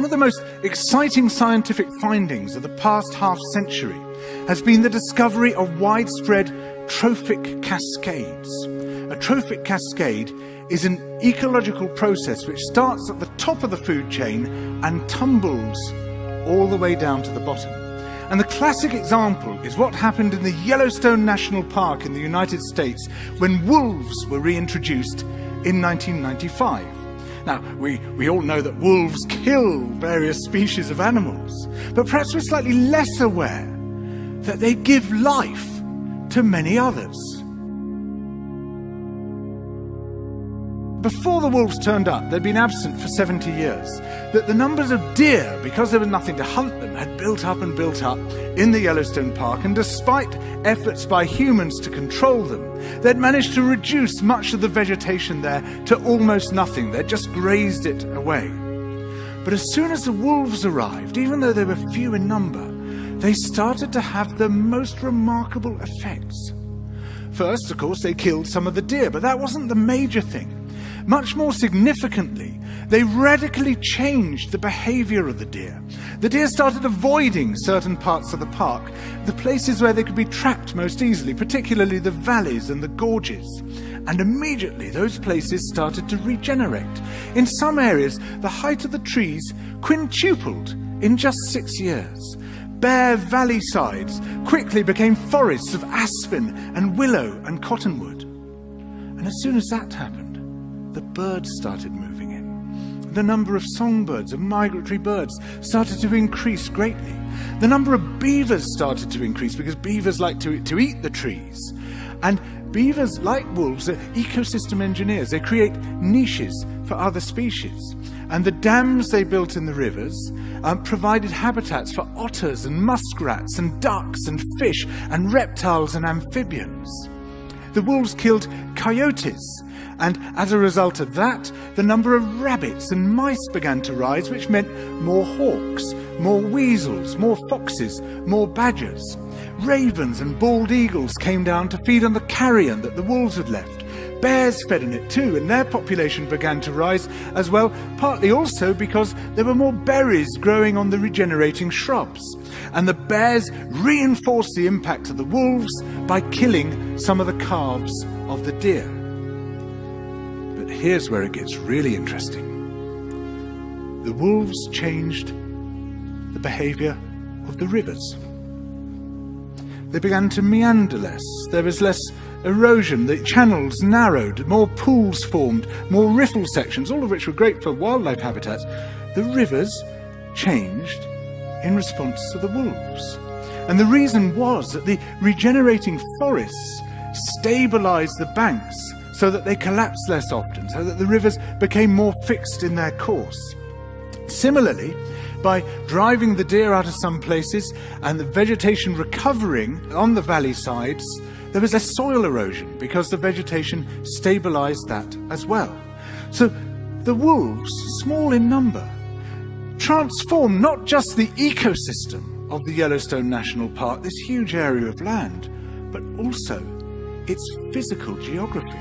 One of the most exciting scientific findings of the past half-century has been the discovery of widespread trophic cascades. A trophic cascade is an ecological process which starts at the top of the food chain and tumbles all the way down to the bottom. And the classic example is what happened in the Yellowstone National Park in the United States when wolves were reintroduced in 1995. Now, we all know that wolves kill various species of animals, but perhaps we're slightly less aware that they give life to many others. Before the wolves turned up, they'd been absent for 70 years, that the numbers of deer, because there was nothing to hunt them, had built up and built up in the Yellowstone Park, and despite efforts by humans to control them, they'd managed to reduce much of the vegetation there to almost nothing. They'd just grazed it away. But as soon as the wolves arrived, even though they were few in number, they started to have the most remarkable effects. First, of course, they killed some of the deer, but that wasn't the major thing. Much more significantly, they radically changed the behavior of the deer. The deer started avoiding certain parts of the park, the places where they could be trapped most easily, particularly the valleys and the gorges. And immediately those places started to regenerate. In some areas, the height of the trees quintupled in just 6 years. Bare valley sides quickly became forests of aspen and willow and cottonwood. And as soon as that happened, the birds started moving in. The number of songbirds, of migratory birds, started to increase greatly. The number of beavers started to increase because beavers like to eat the trees. And beavers, like wolves, are ecosystem engineers. They create niches for other species. And the dams they built in the rivers provided habitats for otters and muskrats and ducks and fish and reptiles and amphibians. The wolves killed coyotes, and as a result of that, the number of rabbits and mice began to rise, which meant more hawks, more weasels, more foxes, more badgers. Ravens and bald eagles came down to feed on the carrion that the wolves had left. Bears fed on it too, and their population began to rise as well, partly also because there were more berries growing on the regenerating shrubs. And the bears reinforced the impact of the wolves by killing some of the calves of the deer. But here's where it gets really interesting. The wolves changed the behavior of the rivers. They began to meander less. There was less erosion. The channels narrowed. More pools formed. More riffle sections, all of which were great for wildlife habitats. The rivers changed in response to the wolves. And the reason was that the regenerating forests stabilized the banks so that they collapsed less often, so that the rivers became more fixed in their course. Similarly, by driving the deer out of some places and the vegetation recovering on the valley sides, there was less soil erosion because the vegetation stabilized that as well. So the wolves, small in number, transformed not just the ecosystem of the Yellowstone National Park, this huge area of land, but also its physical geography.